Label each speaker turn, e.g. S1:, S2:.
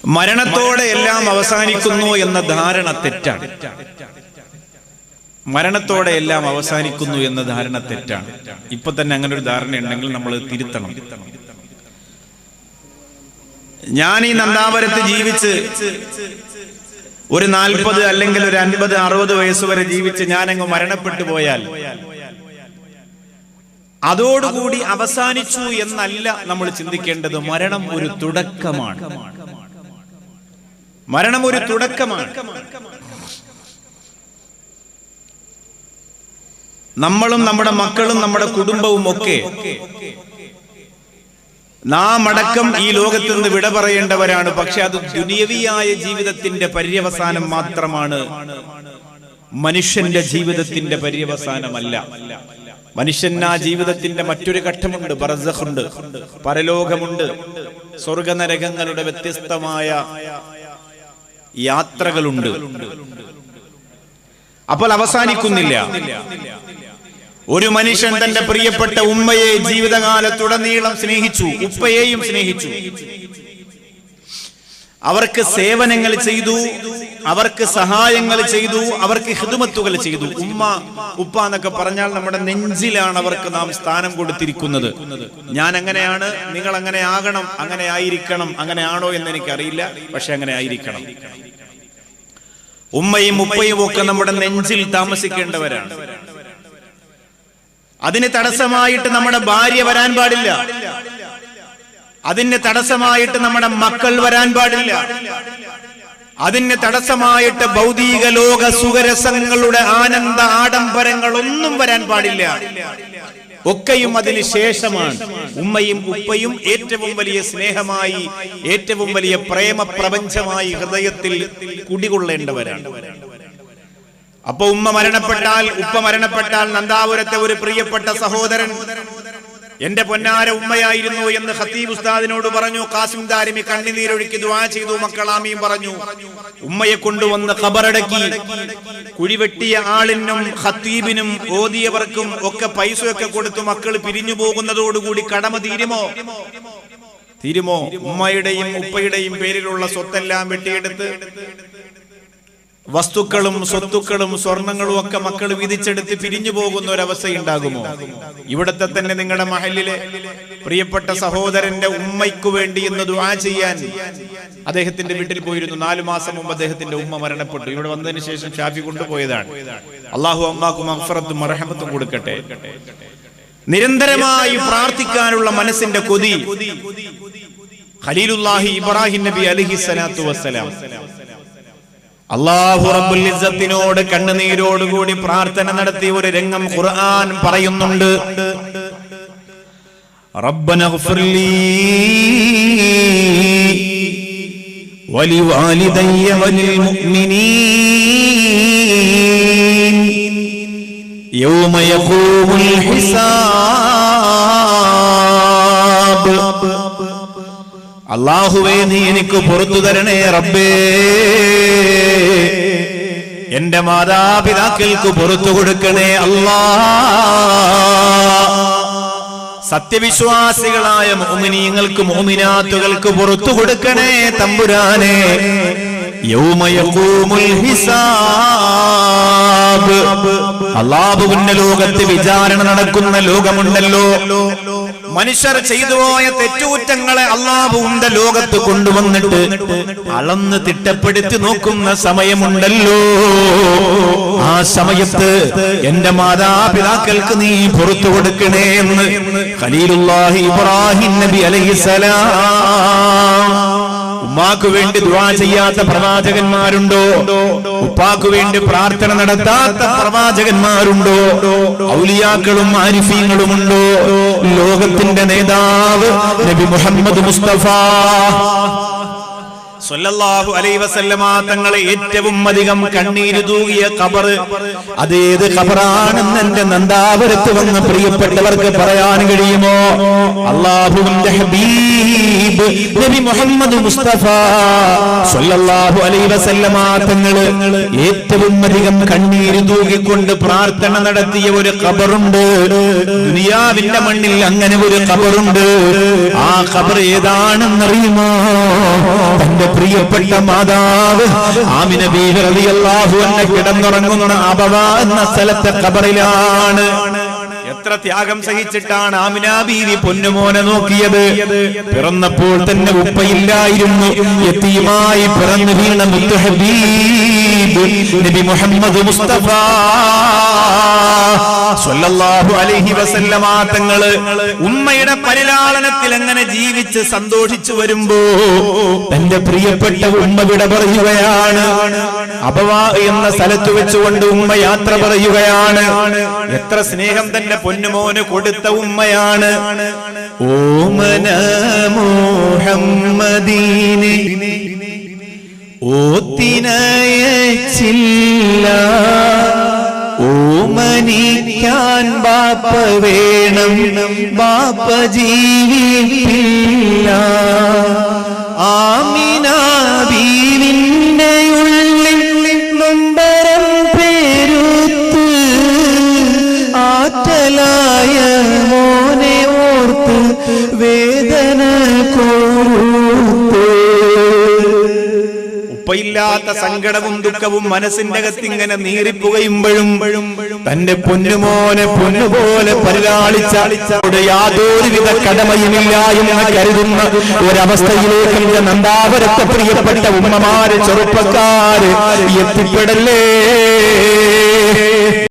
S1: മരണത്തോടെ എല്ലാം അവസാനിക്കുന്നു എന്ന ധാരണ തെറ്റാണ്. മരണത്തോടെ എല്ലാം അവസാനിക്കുന്നു എന്ന ധാരണ തെറ്റാണ്. ഇപ്പൊ തന്നെ അങ്ങനെ ഒരു ധാരണ ഉണ്ടെങ്കിൽ നമ്മൾ തിരുത്തണം. ഞാൻ ഈ നന്ദാവരത്ത് ജീവിച്ച് ഒരു 40 അല്ലെങ്കിൽ ഒരു 50-60 വയസ്സ് വരെ ജീവിച്ച് ഞാനങ്ങ് മരണപ്പെട്ടു പോയാൽ അതോടുകൂടി അവസാനിച്ചു എന്നല്ല നമ്മൾ ചിന്തിക്കേണ്ടത്. മരണം ഒരു തുടക്കമാണ്. മരണം ഒരു തുടക്കമാണ്. നമ്മളും നമ്മുടെ മക്കളും നമ്മുടെ കുടുംബവും ഒക്കെ നാം അടക്കം ഈ ലോകത്ത് നിന്ന് വിട പറയേണ്ടവരാണ്. പക്ഷെ അത് ദുനിയവിയായ ജീവിതത്തിന്റെ പര്യവസാനം മാത്രമാണ്, മനുഷ്യന്റെ ജീവിതത്തിന്റെ പര്യവസാനമല്ല. മനുഷ്യൻ ആ ജീവിതത്തിന്റെ മറ്റൊരു ഘട്ടമുണ്ട്, ബർസഖുണ്ട്, പരലോകമുണ്ട്, സ്വർഗനരകങ്ങളുടെ വ്യത്യസ്തമായ യാത്രകളുണ്ട്. അപ്പോൾ അവസാനിക്കുന്നില്ല. ഒരു മനുഷ്യൻ തന്റെ പ്രിയപ്പെട്ട ഉമ്മയെ ജീവിതകാലത്തുടനീളം സ്നേഹിച്ചു, ഉപ്പയെയും സ്നേഹിച്ചു, അവർക്ക് സേവനങ്ങൾ ചെയ്തു, അവർക്ക് സഹായങ്ങൾ ചെയ്തു, അവർക്ക് ഖിദ്മത്തുകൾ ചെയ്തു. ഉമ്മ ഉപ്പ എന്നൊക്കെ പറഞ്ഞാൽ നമ്മുടെ നെഞ്ചിലാണ് അവർക്ക് നാം സ്ഥാനം കൊടുത്തിരിക്കുന്നത്. ഞാൻ അങ്ങനെയാണ്, നിങ്ങൾ അങ്ങനെ ആകണം, അങ്ങനെ ആയിരിക്കണം. അങ്ങനെയാണോ എന്ന് എനിക്കറിയില്ല, പക്ഷെ അങ്ങനെ ആയിരിക്കണം. ഉമ്മയും ഉപ്പയും ഒക്കെ നമ്മുടെ നെഞ്ചിൽ താമസിക്കേണ്ടവരാണ്. അതിന് തടസ്സമായിട്ട് നമ്മുടെ ഭാര്യ വരാൻ പാടില്ല. അതിന് തടസ്സമായിട്ട് നമ്മുടെ മക്കൾ വരാൻ പാടില്ല. അതിന് തടസ്സമായിട്ട് ഭൗതിക ലോക സുഖരസങ്ങളുടെ ആനന്ദ ആഡംബരങ്ങളൊന്നും വരാൻ പാടില്ല. ഒക്കെയും അതിന് ശേഷമാണ്. ഉമ്മയും ഉപ്പയും ഏറ്റവും വലിയ സ്നേഹമായി, ഏറ്റവും വലിയ പ്രേമ പ്രപഞ്ചമായി ഹൃദയത്തിൽ കുടികൊള്ളേണ്ടവരാണ്. അപ്പൊ ഉമ്മ മരണപ്പെട്ടാൽ, ഉപ്പ മരണപ്പെട്ടാൽ, നന്ദാപുരത്തെ ഒരു പ്രിയപ്പെട്ട സഹോദരൻ എന്റെ പൊന്നാര ഉമ്മയായിരുന്നു എന്ന് ഖത്തീബ് ഉസ്താദിനോട് പറഞ്ഞു. ഖാസിം ദാരിമി കണ്ണുനീരൊഴുക്കി ദുആ ചെയ്തു, മക്കളാമീം പറഞ്ഞു. ഉമ്മയെ കൊണ്ടുവന്ന് ഖബറടക്കി. കുഴിവെട്ടിയ ആളിനും ഖത്തീബിനും ഓതിയവർക്കും ഒക്കെ പൈസയൊക്കെ കൊടുത്തു മക്കൾ പിരിഞ്ഞു പോകുന്നതോടുകൂടി കടമ തീരുമോ? ഉമ്മയുടെയും ഉപ്പയുടെയും പേരിലുള്ള സ്വത്തെല്ലാം വെട്ടിയെടുത്ത് വസ്തുക്കളും സ്വത്തുക്കളും സ്വർണങ്ങളും ഒക്കെ മക്കൾ വിധിച്ചെടുത്ത് പിരിഞ്ഞു പോകുന്ന ഒരവസ്ഥയുണ്ടാകുമോ? ഇവിടത്തെ തന്നെ നിങ്ങളുടെ മഹലിലെ പ്രിയപ്പെട്ട സഹോദരന്റെ ഉമ്മയ്ക്ക് വേണ്ടി എന്ന് ദുആ ചെയ്യാൻ അദ്ദേഹത്തിന്റെ വീട്ടിൽ പോയിരുന്നു. 4 മാസം മുമ്പ് അദ്ദേഹത്തിന്റെ ഉമ്മ മരണപ്പെട്ടു. ഇവിടെ വന്നതിന് ശേഷം ഷാഫി കൊണ്ടുപോയതാണ്. അല്ലാഹു അമ്മാക്കും മഗ്ഫിറത്തും മർഹമത്തും കൊടുക്കട്ടെ. നിരന്തരമായി പ്രാർത്ഥിക്കാനുള്ള മനസ്സിന്റെ കൊതി ഖലീലുല്ലാഹി ഇബ്രാഹിം നബി അലൈഹിസ്സലാത്തു വസ്സലാം അല്ലാഹു റബ്ബുൽ ഇസ്സത്തിനോട് കണ്ണുനീരോടുകൂടി പ്രാർത്ഥന നടത്തിയ ഒരു രംഗം ഖുർആൻ പറയുന്നുണ്ട്. റബ്ബന ഗ്ഫിർലീ വലിവാലിദയ്യ വലിൽ മുഅ്മിനീൻ യൗമ യഖൂമുൽ ഹിസാബ്. അല്ലാഹുവേ, നീ എനിക്ക് പുറത്തു തരണേ റബ്ബേ, എന്റെ മാതാപിതാക്കൾക്ക് പുറത്തു കൊടുക്കണേ അല്ലാ. സത്യവിശ്വാസികളായ മുഅ്മിനീങ്ങൾക്ക് മുഅ്മിനാത്തുകൾക്ക് പുറത്തു കൊടുക്കണേ തമ്പുരാനെ. യൗമ യഖൂമുൽ ഹിസാബ്. അല്ലാഹുവിന്റെ ലോകത്ത് വിചാരണ നടക്കുന്ന ലോകമുണ്ടല്ലോ. മനുഷ്യർ ചെയ്തു പോയ തെറ്റുകുറ്റങ്ങളെ അല്ലാഹുവിന്റെ ലോകത്ത് കൊണ്ടുവന്നിട്ട് അളന്ന് തിട്ടപ്പെടുത്തി നോക്കുന്ന സമയമുണ്ടല്ലോ. ആ സമയത്ത് എന്റെ മാതാപിതാക്കൾക്ക് നീ പുറത്തു കൊടുക്കണേ എന്ന് ഖലീലുല്ലാഹി ഇബ്രാഹിം നബി അലൈഹിസ്സലാം. ഉമ്മാക്ക് വേണ്ടി ദുആ ചെയ്യാത്ത പ്രവാചകന്മാരുണ്ടോ? ഉപ്പാക്ക് വേണ്ടി പ്രാർത്ഥന നടത്താത്ത പ്രവാചകന്മാരുണ്ടോ? ഔലിയാക്കളും ആരിഫീങ്ങളുമുണ്ടോ? ലോകത്തിന്റെ നേതാവ് നബി മുഹമ്മദ് മുസ്തഫ സ്വല്ലല്ലാഹു അലൈഹി വസല്ലമ തങ്ങളെ ഏറ്റവും അധികം കണ്ണീര് തൂകിയ ഖബർ അതേത് ഖബറാണെന്ന് എന്റെ നന്ദാപുരത്ത് വന്ന പ്രിയപ്പെട്ടവർക്ക് പറയാൻ കഴിയുമോ? അല്ലാഹുവിന്റെ ഹബീബ് നബി മുഹമ്മദ് മുസ്തഫ സ്വല്ലല്ലാഹു അലൈഹി വസല്ലമ തങ്ങളെ ഏറ്റവും അധികം കണ്ണീര് തൂകിക്കൊണ്ട് പ്രാർത്ഥന നടത്തിയ ഒരു ഖബറുണ്ട്. ദുനിയാവിന്റെ മണ്ണിൽ അങ്ങനെ ഒരു ഖബറുണ്ട്. ആ ഖബർ ഏതാണെന്നറിയുമോ? തന്റെ പ്രിയപ്പെട്ട മാതാവ് ആമിന ബീവി റളിയല്ലാഹു അൻഹ കിടന്നുറങ്ങുന്ന അബവ എന്ന സ്ഥലത്തെ ഖബറിലാണ്. എത്ര ത്യാഗം സഹിച്ചിട്ടാണ് ആമിന ബീവി പൊന്നുമോനെ നോക്കിയത്. പിറന്നപ്പോൾ തന്നെ ഉപ്പയില്ലായിരുന്നു. യതീമായി പിറന്നു വീണ മുത്തു ഹബീബ് നബി മുഹമ്മദ് മുസ്തഫ സ്വല്ലല്ലാഹു അലൈഹി വസല്ലമ തങ്ങള് ഉമ്മയുടെ പരിലാളനത്തിൽ അങ്ങനെ ജീവിച്ച് സന്തോഷിച്ചു വരുമ്പോ തന്റെ പ്രിയപ്പെട്ട ഉമ്മ വിട പറയുകയാണ്. അബവാ എന്ന സ്ഥലത്ത് വെച്ചുകൊണ്ട് ഉമ്മ യാത്ര പറയുകയാണ്. എത്ര സ്നേഹം തന്റെ പൊന്നുമോന് കൊടുത്ത ഉമ്മയാണ്. ഓമന മുഹമ്മദീനെ ഓത്തിനയച്ചില്ല, ഓമനിക്കാൻ ബാപ്പ വേണം, ബാപ്പ ജീവിപ്പില്ല. ആമിന ബീവിന്റെ ഉള്ളിൽ നൊമ്പരം പേരുത്ത്, ആറ്റലായ മോനെ ഓർത്ത് വേദന കോർത്ത്. ഉപ്പയില്ലാത്ത സങ്കടവും ദുഃഖവും മനസ്സിന്റെ അകത്തിങ്ങനെ നീറിപ്പുകയുമ്പോഴും തന്റെ പൊന്നുമോനെ പൊന്നുപോലെ പരിലാളിച്ച യാതൊരുവിധ കടമയുമില്ല എന്ന് കരുതുന്ന ഒരവസ്ഥയിലേക്ക് നന്ദാപുരത്തെ പ്രിയപ്പെട്ട ഉമ്മമാര് ചെറുപ്പക്കാര് എത്തിപ്പെടല്ലേ.